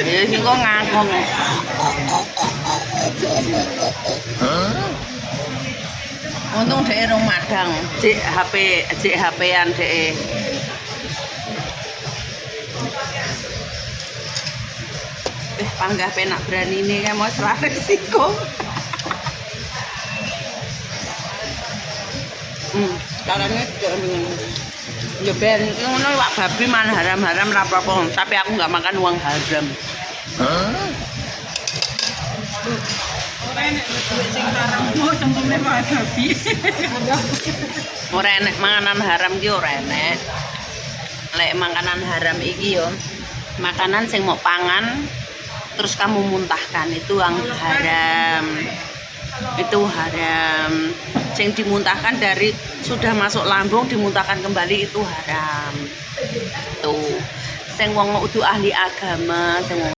Ya sing kok ngangkong. Untung dhek rong madang, cek HP-an dhek. Panggah penak berani ini kan mau serah resiko. Caranya ya ben ngono wak babi man haram-haram ra apa-apa, tapi aku nggak makan uang haram. Ora enek duit sing haram mau cempune wak babi. Ora enek manganan haram ki ora enek. Lek makanan haram iki yo makanan sing mau pangan terus kamu muntahkan itu yang haram. Itu haram. Sing dimuntahkan dari sudah masuk lambung dimuntahkan kembali itu haram. Tuh. Sing wong kudu ahli agama, sing